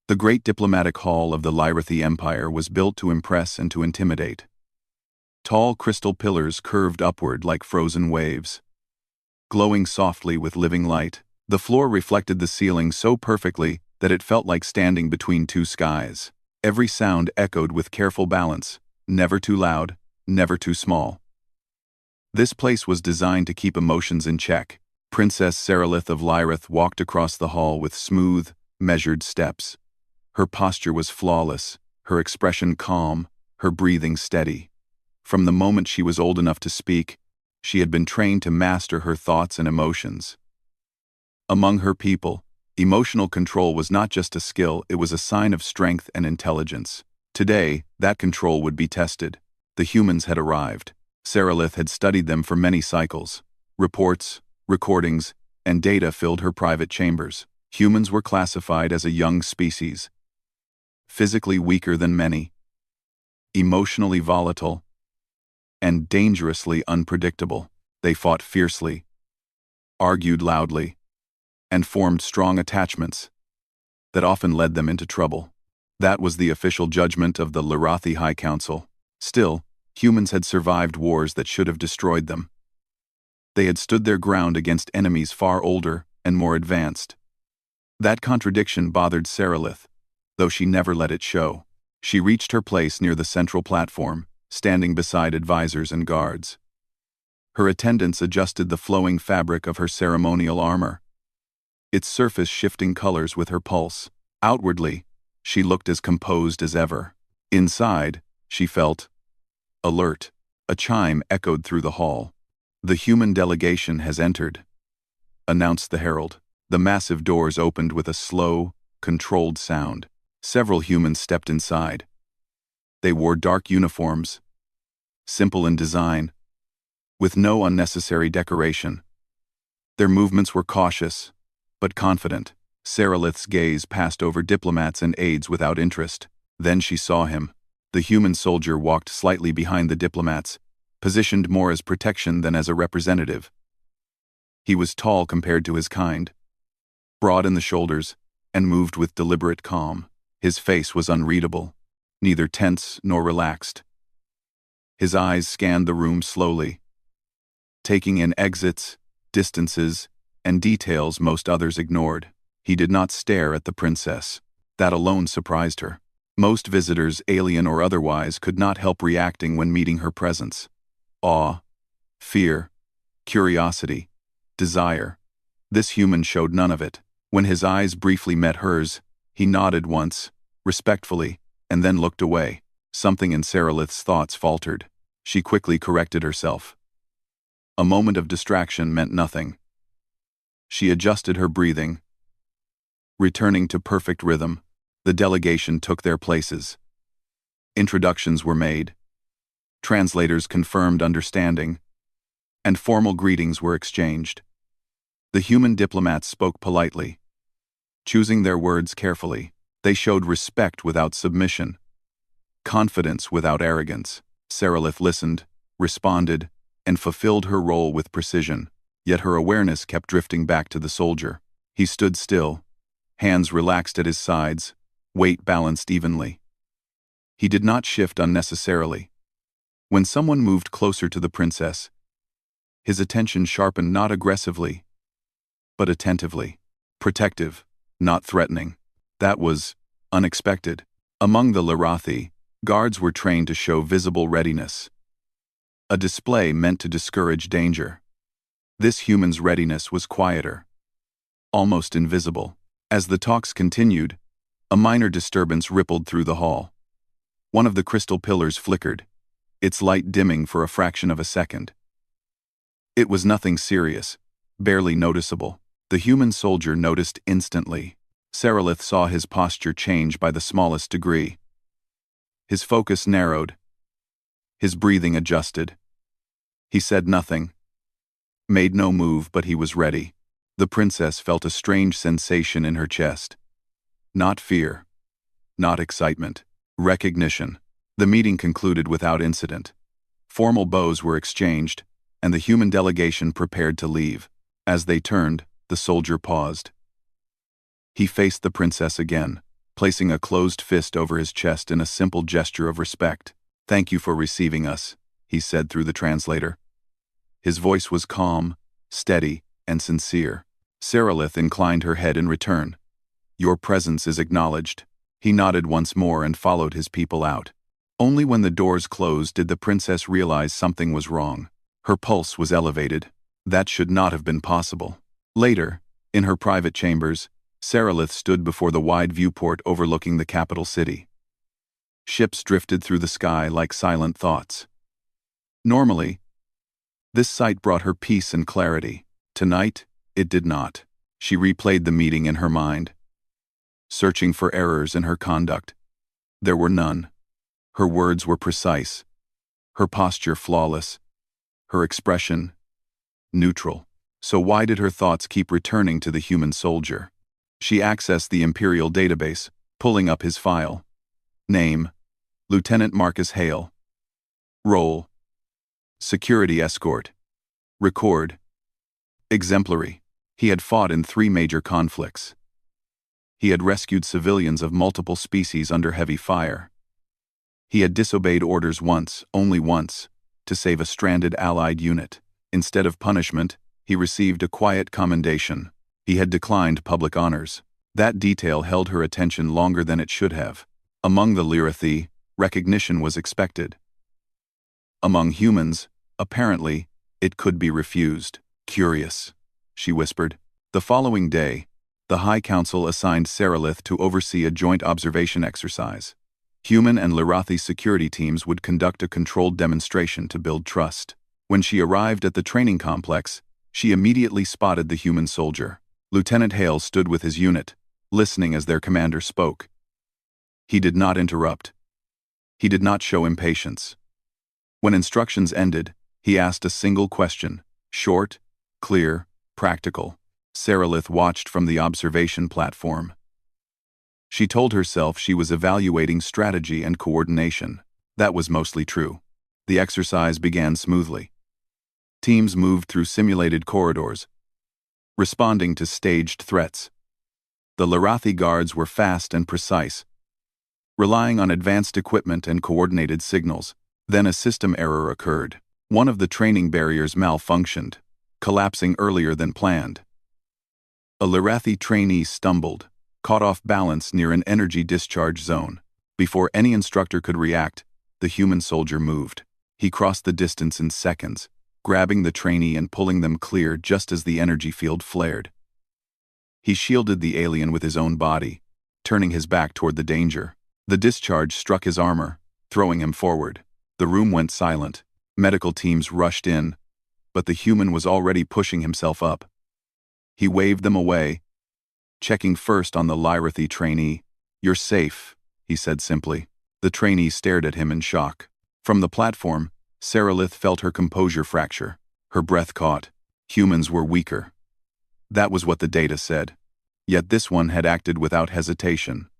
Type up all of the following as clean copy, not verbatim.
The great diplomatic hall of the Lyrathi Empire was built to impress and to intimidate. Tall crystal pillars curved upward like frozen waves. Glowing softly with living light, the floor reflected the ceiling so perfectly that it felt like standing between two skies. Every sound echoed with careful balance, never too loud, never too small. This place was designed to keep emotions in check. Princess Seralith of Lyrath walked across the hall with smooth, measured steps. Her posture was flawless, her expression calm, her breathing steady. From the moment she was old enough to speak, she had been trained to master her thoughts and emotions. Among her people, emotional control was not just a skill, it was a sign of strength and intelligence. Today, that control would be tested. The humans had arrived. Seralith had studied them for many cycles. Reports, recordings, and data filled her private chambers. Humans were classified as a young species. Physically weaker than many, emotionally volatile, and dangerously unpredictable. They fought fiercely, argued loudly, and formed strong attachments that often led them into trouble. That was the official judgment of the Lyrathi High Council. Still, humans had survived wars that should have destroyed them. They had stood their ground against enemies far older and more advanced. That contradiction bothered Seralith, though she never let it show. She reached her place near the central platform, standing beside advisors and guards. Her attendants adjusted the flowing fabric of her ceremonial armor, its surface shifting colors with her pulse. Outwardly, she looked as composed as ever. Inside, she felt alert. A chime echoed through the hall. "The human delegation has entered," announced the herald. The massive doors opened with a slow, controlled sound. Several humans stepped inside. They wore dark uniforms, simple in design, with no unnecessary decoration. Their movements were cautious, but confident. Seralith's gaze passed over diplomats and aides without interest. Then she saw him. The human soldier walked slightly behind the diplomats, positioned more as protection than as a representative. He was tall compared to his kind, broad in the shoulders, and moved with deliberate calm. His face was unreadable, neither tense nor relaxed. His eyes scanned the room slowly, taking in exits, distances, and details most others ignored. He did not stare at the princess. That alone surprised her. Most visitors, alien or otherwise, could not help reacting when meeting her presence. Awe, fear, curiosity, desire. This human showed none of it. When his eyes briefly met hers, he nodded once, respectfully, and then looked away. Something in Seralith's thoughts faltered. She quickly corrected herself. A moment of distraction meant nothing. She adjusted her breathing. Returning to perfect rhythm, the delegation took their places. Introductions were made. Translators confirmed understanding, and formal greetings were exchanged. The human diplomats spoke politely, choosing their words carefully. They showed respect without submission, confidence without arrogance. Seralith listened, responded, and fulfilled her role with precision. Yet her awareness kept drifting back to the soldier. He stood still, hands relaxed at his sides, weight balanced evenly. He did not shift unnecessarily. When someone moved closer to the princess, his attention sharpened not aggressively, but attentively. Protective, not threatening. That was unexpected. Among the Lyrathi, guards were trained to show visible readiness, a display meant to discourage danger. This human's readiness was quieter, almost invisible. As the talks continued, a minor disturbance rippled through the hall. One of the crystal pillars flickered, its light dimming for a fraction of a second. It was nothing serious, barely noticeable. The human soldier noticed instantly. Seralith saw his posture change by the smallest degree. His focus narrowed. His breathing adjusted. He said nothing, made no move, but he was ready. The princess felt a strange sensation in her chest. Not fear, not excitement, recognition. The meeting concluded without incident. Formal bows were exchanged, and the human delegation prepared to leave. As they turned, the soldier paused. He faced the princess again. placing a closed fist over his chest in a simple gesture of respect. "Thank you for receiving us," he said through the translator. His voice was calm, steady, and sincere. Sarilith inclined her head in return. "Your presence is acknowledged." He nodded once more and followed his people out. Only when the doors closed did the princess realize something was wrong. Her pulse was elevated. That should not have been possible. Later, in her private chambers, Sarilith stood before the wide viewport overlooking the capital city. Ships drifted through the sky like silent thoughts. Normally, this sight brought her peace and clarity. Tonight, it did not. She replayed the meeting in her mind, searching for errors in her conduct. There were none. Her words were precise, her posture flawless, her expression neutral. So why did her thoughts keep returning to the human soldier? She accessed the Imperial database, pulling up his file. Name: Lieutenant Marcus Hale. Role: Security Escort. Record: Exemplary. He had fought in 3 major conflicts. He had rescued civilians of multiple species under heavy fire. He had disobeyed orders once, only once, to save a stranded Allied unit. Instead of punishment, he received a quiet commendation. He had declined public honors. That detail held her attention longer than it should have. Among the Lyrathi, recognition was expected. Among humans, apparently, it could be refused. "Curious," she whispered. The following day, the High Council assigned Sarilith to oversee a joint observation exercise. Human and Lyrathi security teams would conduct a controlled demonstration to build trust. When she arrived at the training complex, she immediately spotted the human soldier. Lieutenant Hale stood with his unit, listening as their commander spoke. He did not interrupt. He did not show impatience. When instructions ended, he asked a single question, short, clear, practical. Sarilith watched from the observation platform. She told herself she was evaluating strategy and coordination. That was mostly true. The exercise began smoothly. Teams moved through simulated corridors, responding to staged threats. The Lyrathi guards were fast and precise, relying on advanced equipment and coordinated signals. Then a system error occurred. One of the training barriers malfunctioned, collapsing earlier than planned. A Lyrathi trainee stumbled, caught off balance near an energy discharge zone. Before any instructor could react, the human soldier moved. He crossed the distance in seconds, grabbing the trainee and pulling them clear just as the energy field flared. He shielded the alien with his own body, turning his back toward the danger. The discharge struck his armor, throwing him forward. The room went silent. Medical teams rushed in, but the human was already pushing himself up. He waved them away, checking first on the Lyrathi trainee. "You're safe," he said simply. The trainee stared at him in shock. From the platform, Sarilith felt her composure fracture. Her breath caught. Humans were weaker. That was what the data said. Yet this one had acted without hesitation,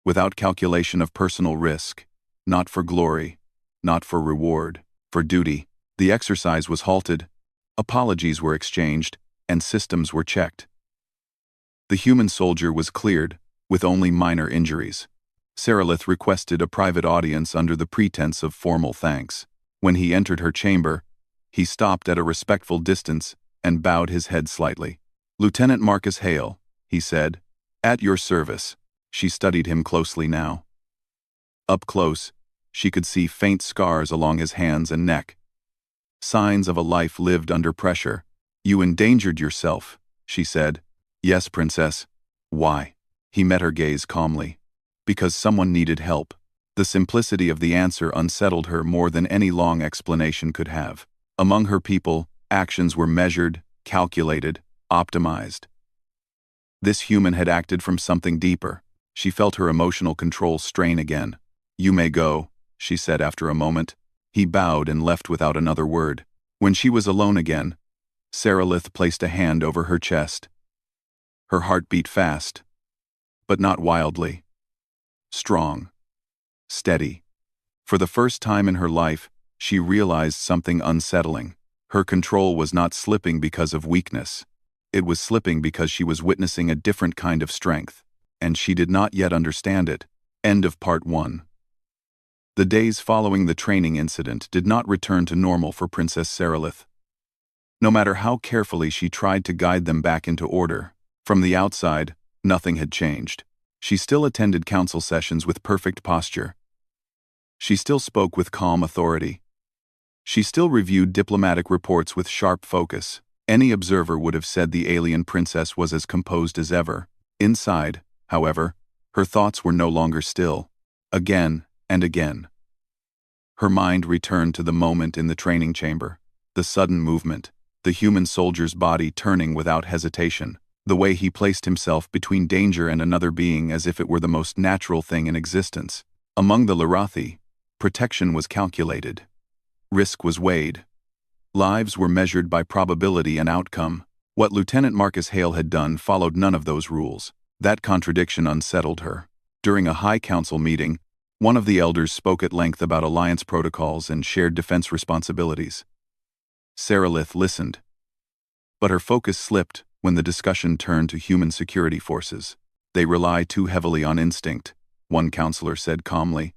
without calculation of personal risk, not for glory, not for reward, for duty. The exercise was halted, apologies were exchanged, and systems were checked. The human soldier was cleared, with only minor injuries. Sarilith requested a private audience under the pretense of formal thanks. When he entered her chamber, he stopped at a respectful distance and bowed his head slightly. "Lieutenant Marcus Hale," he said, "at your service." She studied him closely now. Up close, she could see faint scars along his hands and neck. Signs of a life lived under pressure. "You endangered yourself," she said. "Yes, Princess." "Why?" He met her gaze calmly. "Because someone needed help." The simplicity of the answer unsettled her more than any long explanation could have. Among her people, actions were measured, calculated, optimized. This human had acted from something deeper. She felt her emotional control strain again. "You may go," she said after a moment. He bowed and left without another word. When she was alone again, Sarilith placed a hand over her chest. Her heart beat fast, but not wildly. Strong. Steady. For the first time in her life, she realized something unsettling. Her control was not slipping because of weakness. It was slipping because she was witnessing a different kind of strength. and she did not yet understand it. End of Part 1. The days following the training incident did not return to normal for Princess Sarilith. No matter how carefully she tried to guide them back into order, from the outside, nothing had changed. She still attended council sessions with perfect posture. She still spoke with calm authority. She still reviewed diplomatic reports with sharp focus. Any observer would have said the alien princess was as composed as ever. Inside, however, her thoughts were no longer still. Again and again, her mind returned to the moment in the training chamber, the sudden movement, the human soldier's body turning without hesitation, the way he placed himself between danger and another being as if it were the most natural thing in existence. Among the Lirathi, protection was calculated. Risk was weighed. Lives were measured by probability and outcome. What Lieutenant Marcus Hale had done followed none of those rules. That contradiction unsettled her. During a high council meeting, one of the elders spoke at length about alliance protocols and shared defense responsibilities. Sarilith listened, but her focus slipped when the discussion turned to human security forces. They rely too heavily on instinct, one counselor said calmly.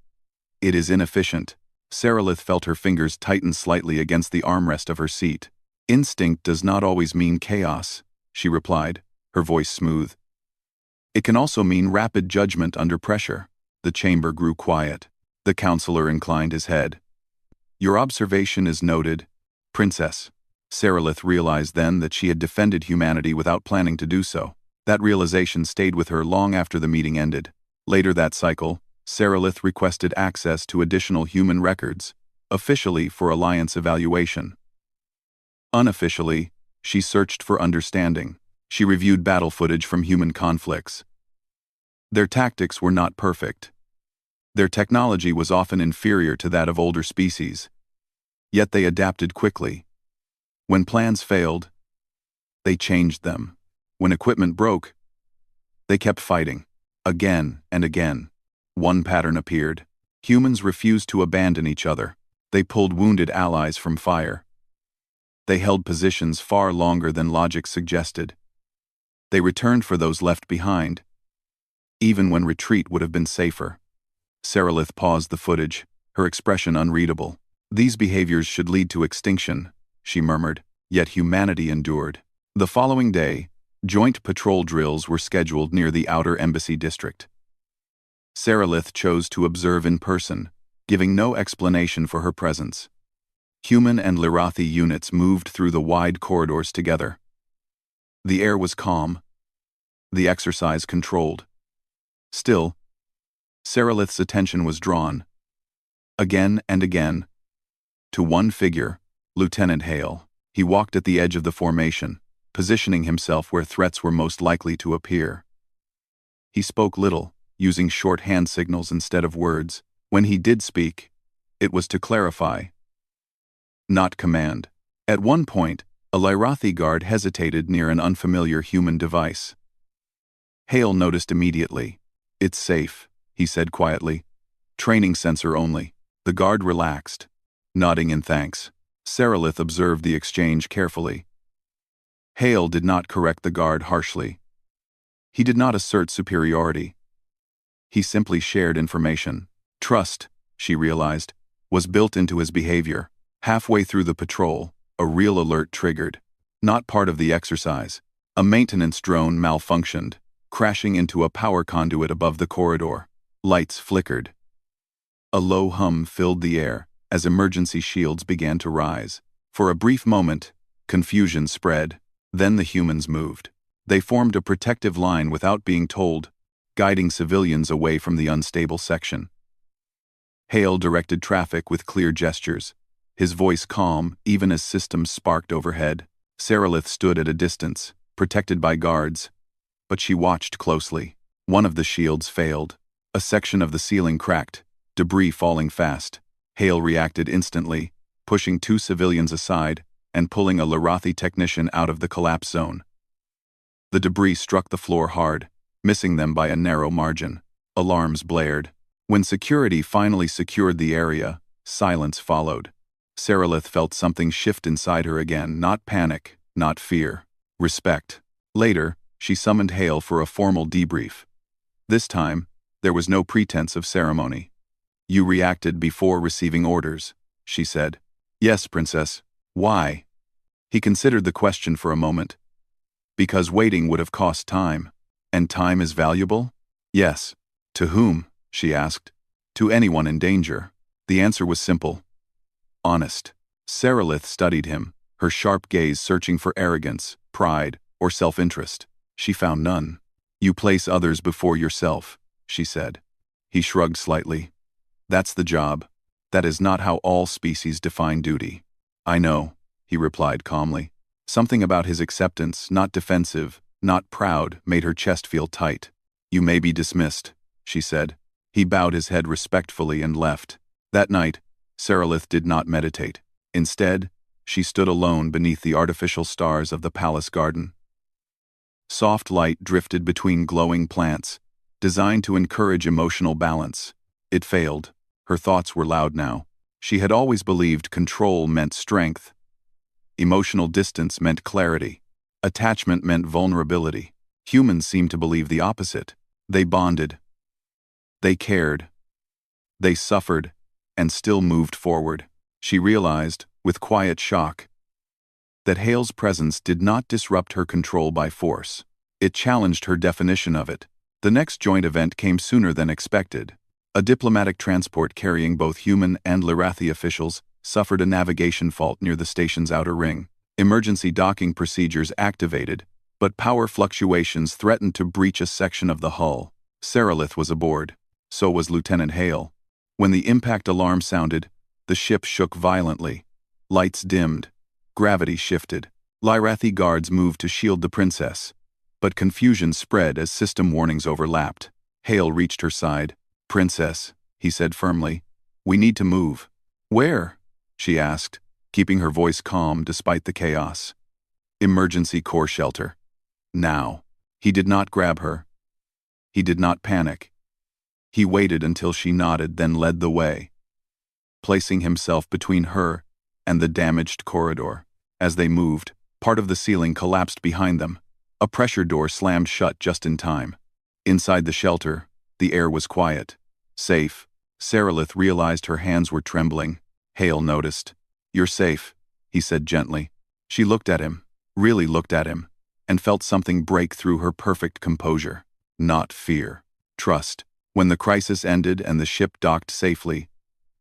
It is inefficient. Sarilith felt her fingers tighten slightly against the armrest of her seat. Instinct does not always mean chaos, she replied, her voice smooth. It can also mean rapid judgment under pressure. The chamber grew quiet. The counselor inclined his head. Your observation is noted, Princess. Sarilith realized then that she had defended humanity without planning to do so. That realization stayed with her long after the meeting ended. Later that cycle, Sarilith requested access to additional human records, officially for Alliance evaluation. Unofficially, she searched for understanding. She reviewed battle footage from human conflicts. Their tactics were not perfect. Their technology was often inferior to that of older species. Yet they adapted quickly. When plans failed, they changed them. When equipment broke, they kept fighting. Again and again. One pattern appeared. Humans refused to abandon each other. They pulled wounded allies from fire. They held positions far longer than logic suggested. They returned for those left behind, even when retreat would have been safer. Sarilith paused the footage, her expression unreadable. These behaviors should lead to extinction, she murmured, yet humanity endured. The following day, joint patrol drills were scheduled near the outer embassy district. Sarilith chose to observe in person, giving no explanation for her presence. Human and Lirathi units moved through the wide corridors together. The air was calm, the exercise controlled. Still, Sarilith's attention was drawn, again and again, to one figure, Lieutenant Hale. He walked at the edge of the formation, positioning himself where threats were most likely to appear. He spoke little, using short hand signals instead of words. When he did speak, it was to clarify, not command. At one point, a Lirathi guard hesitated near an unfamiliar human device. Hale noticed immediately. It's safe, he said quietly. Training sensor only. The guard relaxed, nodding in thanks. Sarilith observed the exchange carefully. Hale did not correct the guard harshly. He did not assert superiority. He simply shared information. Trust, she realized, was built into his behavior. Halfway through the patrol, a real alert triggered. Not part of the exercise. A maintenance drone malfunctioned, crashing into a power conduit above the corridor. Lights flickered. A low hum filled the air as emergency shields began to rise. For a brief moment, confusion spread. Then the humans moved. They formed a protective line without being told, guiding civilians away from the unstable section. Hale directed traffic with clear gestures, his voice calm even as systems sparked overhead. Sarilith stood at a distance, protected by guards, but she watched closely. One of the shields failed. A section of the ceiling cracked, debris falling fast. Hale reacted instantly, pushing 2 civilians aside and pulling a Lirathi technician out of the collapse zone. The debris struck the floor hard, missing them by a narrow margin. Alarms blared. When security finally secured the area, silence followed. Sarilith felt something shift inside her again, not panic, not fear. Respect. Later, she summoned Hale for a formal debrief. This time, there was no pretense of ceremony. "You reacted before receiving orders," she said. "Yes, Princess. Why?" He considered the question for a moment. "Because waiting would have cost time. And time is valuable?" "Yes." "To whom?" she asked. "To anyone in danger." The answer was simple. Honest. Seralith studied him, her sharp gaze searching for arrogance, pride, or self-interest. She found none. "You place others before yourself," she said. He shrugged slightly. "That's the job. That is not how all species define duty." "I know," he replied calmly. Something about his acceptance, not defensive, not proud, made her chest feel tight. "You may be dismissed," she said. He bowed his head respectfully and left. That night, Seralith did not meditate. Instead, she stood alone beneath the artificial stars of the palace garden. Soft light drifted between glowing plants, designed to encourage emotional balance. It failed. Her thoughts were loud now. She had always believed control meant strength. Emotional distance meant clarity. Attachment meant vulnerability. Humans seemed to believe the opposite. They bonded. They cared. They suffered, and still moved forward. She realized, with quiet shock, that Hale's presence did not disrupt her control by force. It challenged her definition of it. The next joint event came sooner than expected. A diplomatic transport carrying both human and Lirathi officials suffered a navigation fault near the station's outer ring. Emergency docking procedures activated, but power fluctuations threatened to breach a section of the hull. Seralith was aboard. So was Lieutenant Hale. When the impact alarm sounded, the ship shook violently. Lights dimmed. Gravity shifted. Lirathi guards moved to shield the princess. But confusion spread as system warnings overlapped. Hale reached her side. "Princess," he said firmly, "we need to move." "Where?" she asked, keeping her voice calm despite the chaos. "Emergency core shelter. Now." He did not grab her. He did not panic. He waited until she nodded, then led the way, placing himself between her and the damaged corridor. As they moved, part of the ceiling collapsed behind them. A pressure door slammed shut just in time. Inside the shelter, the air was quiet. Safe. Seralith realized her hands were trembling. Hale noticed. "You're safe," he said gently. She looked at him, really looked at him, and felt something break through her perfect composure. Not fear. Trust. When the crisis ended and the ship docked safely,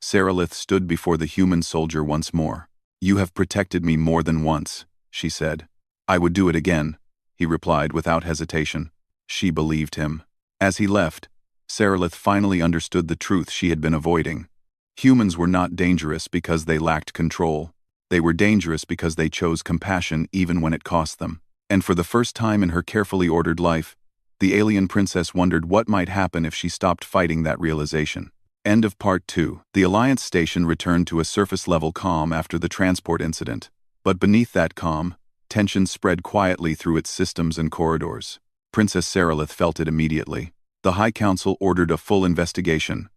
Seralith stood before the human soldier once more. "You have protected me more than once," she said. "I would do it again," he replied without hesitation. She believed him. As he left, Seralith finally understood the truth she had been avoiding. Humans were not dangerous because they lacked control. They were dangerous because they chose compassion even when it cost them. And for the first time in her carefully ordered life, the alien princess wondered what might happen if she stopped fighting that realization. End of Part 2. The Alliance station returned to a surface-level calm after the transport incident. But beneath that calm, tension spread quietly through its systems and corridors. Princess Seralith felt it immediately. The High Council ordered a full investigation.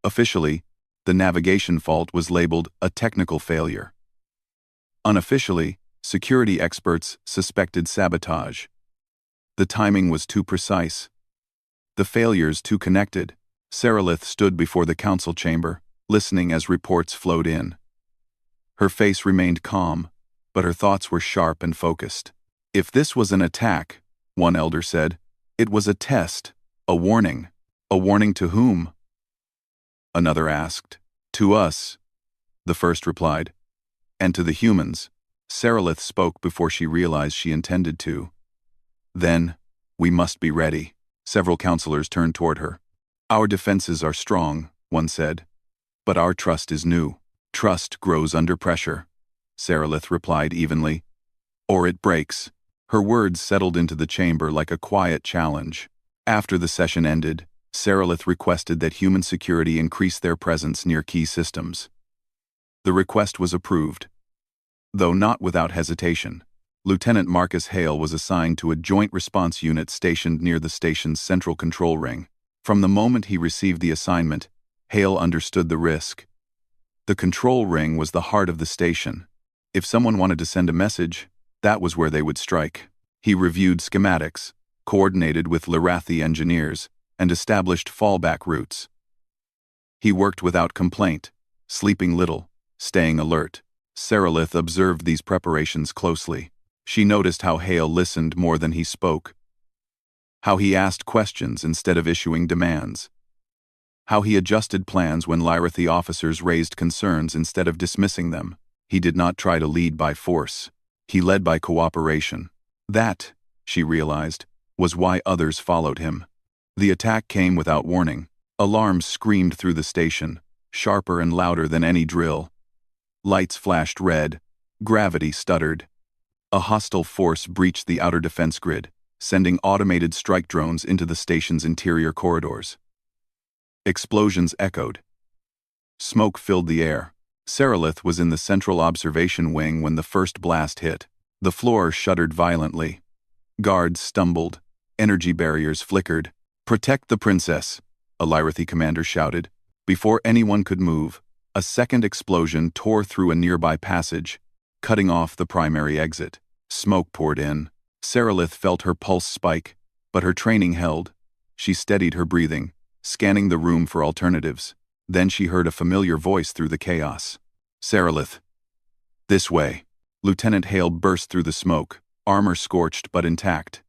Officially, the navigation fault was labeled a technical failure. Unofficially, security experts suspected sabotage. The timing was too precise. The failures too connected. Seralith stood before the council chamber, listening as reports flowed in. Her face remained calm, but her thoughts were sharp and focused. "If this was an attack," one elder said, "it was a test, a warning." "A warning to whom?" another asked. "To us," the first replied. "And to the humans." Seralith spoke before she realized she intended to. "Then, we must be ready." Several counselors turned toward her. "Our defenses are strong," one said. "But our trust is new." "Trust grows under pressure," Seralith replied evenly. "Or it breaks." Her words settled into the chamber like a quiet challenge. After the session ended, Seralith requested that human security increase their presence near key systems. The request was approved, though not without hesitation. Lieutenant Marcus Hale was assigned to a joint response unit stationed near the station's central control ring. From the moment he received the assignment, Hale understood the risk. The control ring was the heart of the station. If someone wanted to send a message, that was where they would strike. He reviewed schematics, coordinated with Lirathi engineers, and established fallback routes. He worked without complaint, sleeping little, staying alert. Seralith observed these preparations closely. She noticed how Hale listened more than he spoke, how he asked questions instead of issuing demands, how he adjusted plans when Lyrathi officers raised concerns instead of dismissing them. He did not try to lead by force. He led by cooperation. That, she realized, was why others followed him. The attack came without warning. Alarms screamed through the station, sharper and louder than any drill. Lights flashed red. Gravity stuttered. A hostile force breached the outer defense grid, sending automated strike drones into the station's interior corridors. Explosions echoed. Smoke filled the air. Seralith was in the central observation wing when the first blast hit. The floor shuddered violently. Guards stumbled. Energy barriers flickered. "Protect the princess," a Lyrathi commander shouted. Before anyone could move, a second explosion tore through a nearby passage, cutting off the primary exit. Smoke poured in. Seralith felt her pulse spike, but her training held. She steadied her breathing, scanning the room for alternatives. Then she heard a familiar voice through the chaos. "Seralith. This way." Lieutenant Hale burst through the smoke, armor scorched but intact.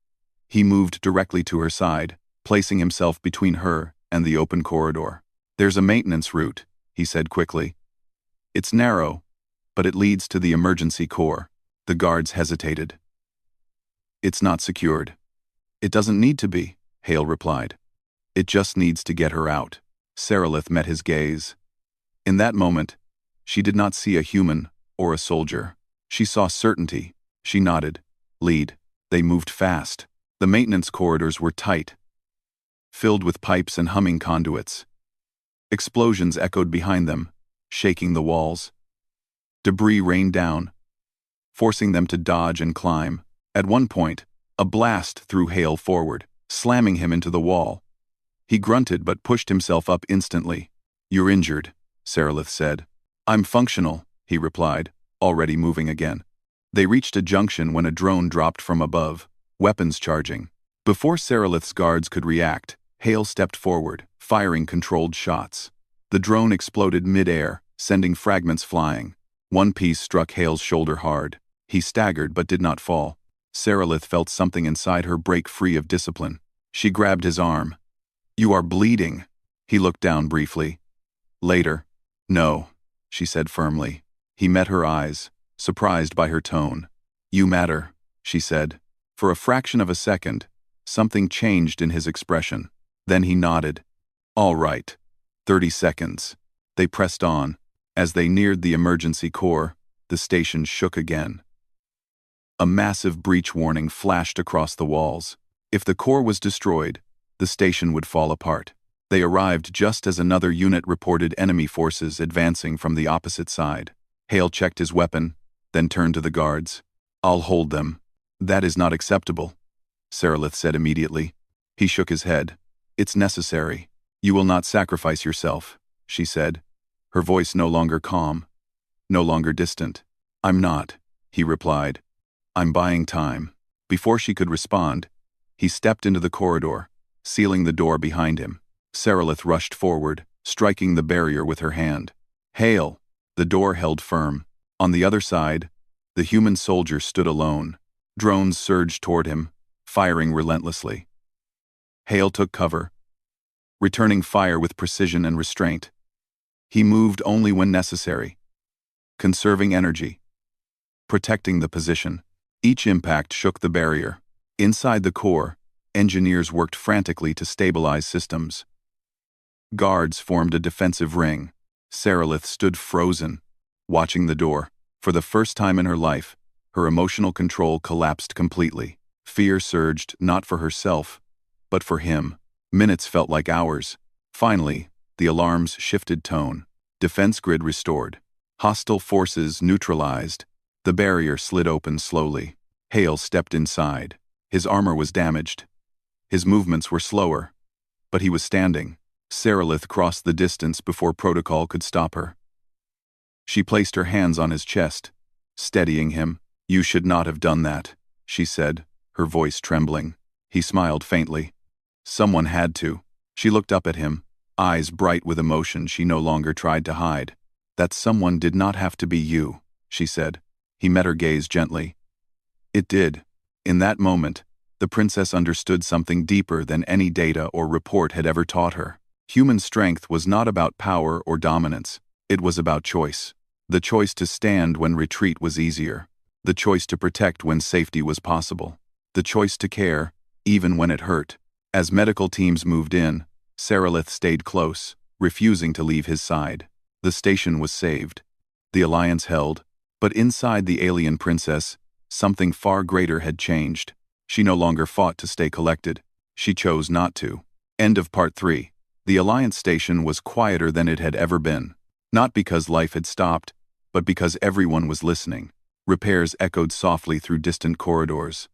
He moved directly to her side, placing himself between her and the open corridor. "There's a maintenance route," he said quickly. "It's narrow, but it leads to the emergency core." The guards hesitated. "It's not secured." "It doesn't need to be," Hale replied. "It just needs to get her out." Seralith met his gaze. In that moment, she did not see a human or a soldier. She saw certainty. She nodded. "Lead." They moved fast. The maintenance corridors were tight, filled with pipes and humming conduits. Explosions echoed behind them, shaking the walls. Debris rained down, forcing them to dodge and climb. At one point, a blast threw Hale forward, slamming him into the wall. He grunted but pushed himself up instantly. "You're injured," Seralith said. "I'm functional," he replied, already moving again. They reached a junction when a drone dropped from above, weapons charging. Before Seralith's guards could react, Hale stepped forward, firing controlled shots. The drone exploded mid-air, sending fragments flying. One piece struck Hale's shoulder hard. He staggered but did not fall. Seralith felt something inside her break free of discipline. She grabbed his arm. "You are bleeding." He looked down briefly. Later. "No," she said firmly. He met her eyes, surprised by her tone. "You matter," she said. For a fraction of a second, something changed in his expression. Then he nodded. "All right. 30 seconds. They pressed on. As they neared the emergency core, the station shook again. A massive breach warning flashed across the walls. If the core was destroyed, the station would fall apart. They arrived just as another unit reported enemy forces advancing from the opposite side. Hale checked his weapon, then turned to the guards. "I'll hold them." "That is not acceptable," Seralith said immediately. He shook his head. "It's necessary. You will not sacrifice yourself," she said, her voice no longer calm, no longer distant. "I'm not," he replied. "I'm buying time." Before she could respond, he stepped into the corridor, sealing the door behind him. Seralith rushed forward, striking the barrier with her hand. "Hale!" The door held firm. On the other side, the human soldier stood alone. Drones surged toward him, firing relentlessly. Hale took cover, returning fire with precision and restraint. He moved only when necessary, conserving energy, protecting the position. Each impact shook the barrier. Inside the core, engineers worked frantically to stabilize systems. Guards formed a defensive ring. Seralith stood frozen, watching the door. For the first time in her life, her emotional control collapsed completely. Fear surged not for herself, but for him. Minutes felt like hours. Finally, the alarms shifted tone. Defense grid restored. Hostile forces neutralized. The barrier slid open slowly. Hale stepped inside. His armor was damaged. His movements were slower, but he was standing. Seralith crossed the distance before protocol could stop her. She placed her hands on his chest, steadying him. "You should not have done that," she said, her voice trembling. He smiled faintly. "Someone had to." She looked up at him, eyes bright with emotion she no longer tried to hide. "That someone did not have to be you," she said. He met her gaze gently. It did. In that moment, the princess understood something deeper than any data or report had ever taught her. Human strength was not about power or dominance. It was about choice. The choice to stand when retreat was easier. The choice to protect when safety was possible. The choice to care, even when it hurt. As medical teams moved in, Sarilith stayed close, refusing to leave his side. The station was saved. The alliance held. But inside the alien princess, something far greater had changed. She no longer fought to stay collected. She chose not to. End of part 3. The alliance station was quieter than it had ever been. Not because life had stopped, but because everyone was listening. Repairs echoed softly through distant corridors.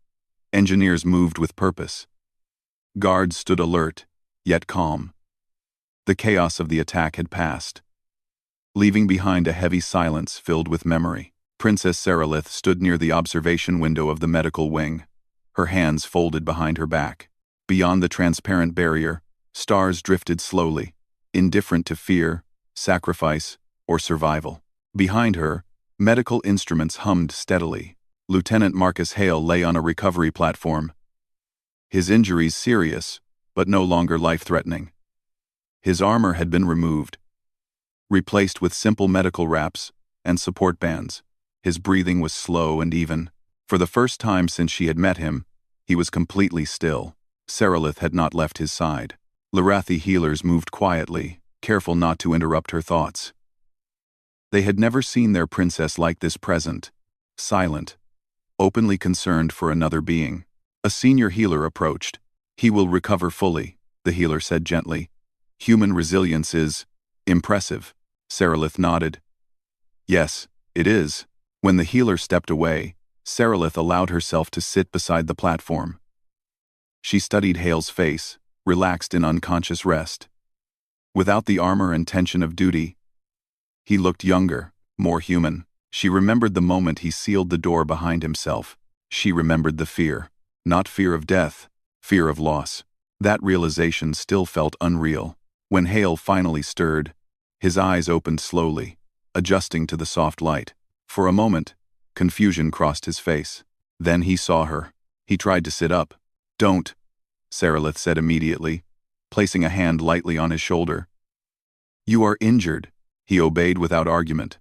Engineers moved with purpose. Guards stood alert, yet calm. The chaos of the attack had passed, leaving behind a heavy silence filled with memory. Princess Sarilith stood near the observation window of the medical wing, her hands folded behind her back. Beyond the transparent barrier, stars drifted slowly, indifferent to fear, sacrifice, or survival. Behind her, medical instruments hummed steadily. Lieutenant Marcus Hale lay on a recovery platform, his injuries serious, but no longer life-threatening. His armor had been removed, replaced with simple medical wraps and support bands. His breathing was slow and even. For the first time since she had met him, he was completely still. Sarilith had not left his side. Larathi healers moved quietly, careful not to interrupt her thoughts. They had never seen their princess like this present, silent, openly concerned for another being. A senior healer approached. "He will recover fully," the healer said gently. "Human resilience is impressive." Sarilith nodded. "Yes, it is." When the healer stepped away, Sarilith allowed herself to sit beside the platform. She studied Hale's face, relaxed in unconscious rest. Without the armor and tension of duty, he looked younger, more human. She remembered the moment he sealed the door behind himself. She remembered the fear. Not fear of death, fear of loss. That realization still felt unreal. When Hale finally stirred, his eyes opened slowly, adjusting to the soft light. For a moment, confusion crossed his face. Then he saw her. He tried to sit up. "Don't," Sarilith said immediately, placing a hand lightly on his shoulder. "You are injured." He obeyed without argument,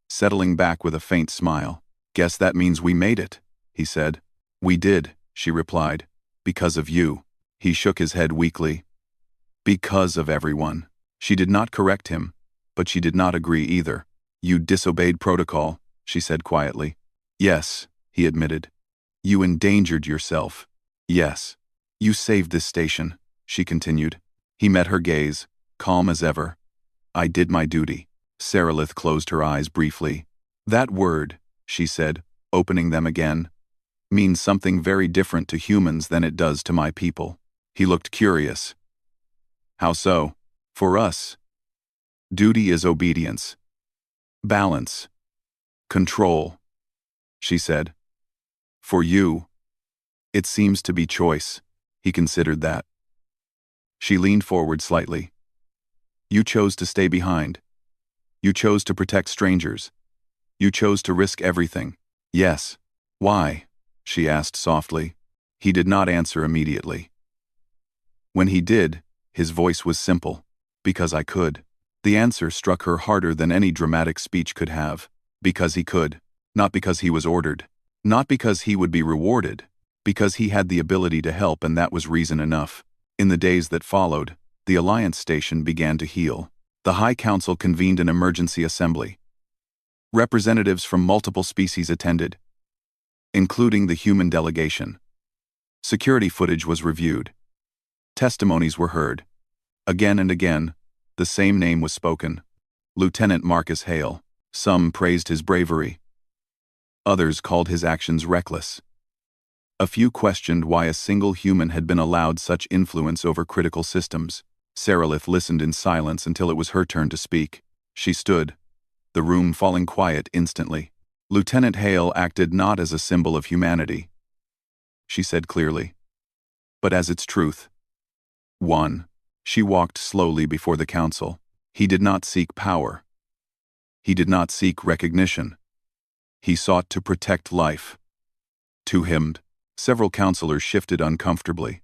settling back with a faint smile. "Guess that means we made it," he said. "We did," she replied. "Because of you." He shook his head weakly. "Because of everyone." She did not correct him, but she did not agree either. "You disobeyed protocol," she said quietly. "Yes," he admitted. "You endangered yourself." "Yes." "You saved this station," she continued. He met her gaze, calm as ever. "I did my duty." Sarilith closed her eyes briefly. "That word," she said, opening them again, "means something very different to humans than it does to my people." He looked curious. "How so?" "For us, duty is obedience. Balance. Control," she said. "For you, it seems to be choice." He considered that. She leaned forward slightly. "You chose to stay behind. You chose to protect strangers. You chose to risk everything." "Yes." "Why?" she asked softly. He did not answer immediately. When he did, his voice was simple. "Because I could." The answer struck her harder than any dramatic speech could have. Because he could. Not because he was ordered. Not because he would be rewarded. Because he had the ability to help, and that was reason enough. In the days that followed, the Alliance station began to heal. The High Council convened an emergency assembly. Representatives from multiple species attended, including the human delegation. Security footage was reviewed. Testimonies were heard. Again and again, the same name was spoken. Lieutenant Marcus Hale. Some praised his bravery. Others called his actions reckless. A few questioned why a single human had been allowed such influence over critical systems. Sarilith listened in silence until it was her turn to speak. She stood, the room falling quiet instantly. "Lieutenant Hale acted not as a symbol of humanity," she said clearly, "but as its truth. 1. She walked slowly before the council. He did not seek power. He did not seek recognition. He sought to protect life. To him, several counselors shifted uncomfortably.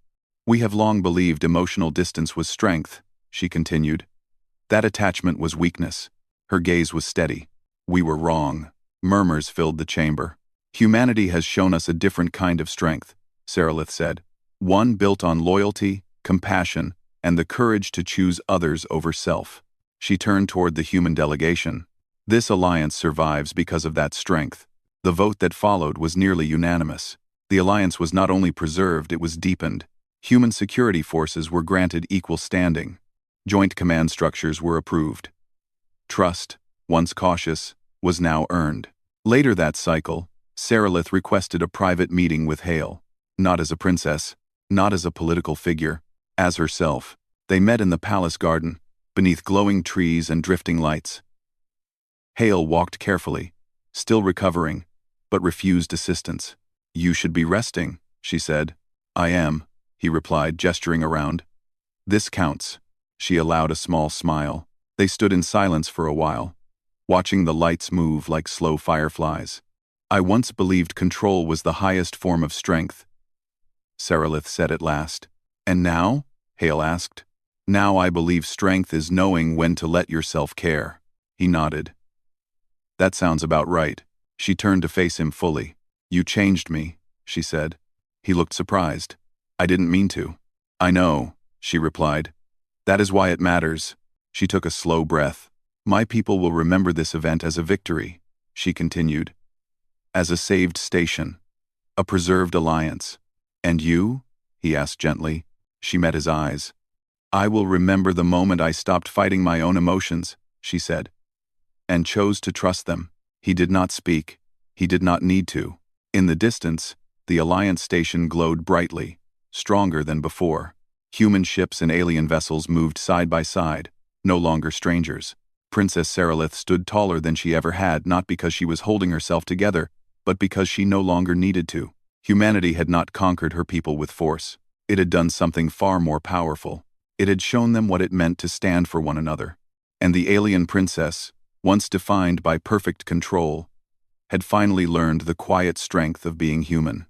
"We have long believed emotional distance was strength," she continued. "That attachment was weakness." Her gaze was steady. "We were wrong." Murmurs filled the chamber. "Humanity has shown us a different kind of strength," Sarilith said. "One built on loyalty, compassion, and the courage to choose others over self." She turned toward the human delegation. "This alliance survives because of that strength." The vote that followed was nearly unanimous. The alliance was not only preserved, it was deepened. Human security forces were granted equal standing. Joint command structures were approved. Trust, once cautious, was now earned. Later that cycle, Sarilith requested a private meeting with Hale. Not as a princess, not as a political figure, as herself. They met in the palace garden, beneath glowing trees and drifting lights. Hale walked carefully, still recovering, but refused assistance. "You should be resting," she said. "I am," he replied, gesturing around. "This counts." She allowed a small smile. They stood in silence for a while, watching the lights move like slow fireflies. "I once believed control was the highest form of strength," Sarilith said at last. "And now?" Hale asked. "Now I believe strength is knowing when to let yourself care." He nodded. "That sounds about right." She turned to face him fully. "You changed me," she said. He looked surprised. "I didn't mean to." "I know," she replied. "That is why it matters." She took a slow breath. "My people will remember this event as a victory," she continued. "As a saved station. A preserved alliance." "And you?" he asked gently. She met his eyes. "I will remember the moment I stopped fighting my own emotions," she said, "and chose to trust them." He did not speak. He did not need to. In the distance, the Alliance station glowed brightly, stronger than before. Human ships and alien vessels moved side by side, no longer strangers. Princess Sarilith stood taller than she ever had, not because she was holding herself together, but because she no longer needed to. Humanity had not conquered her people with force. It had done something far more powerful. It had shown them what it meant to stand for one another. And the alien princess, once defined by perfect control, had finally learned the quiet strength of being human.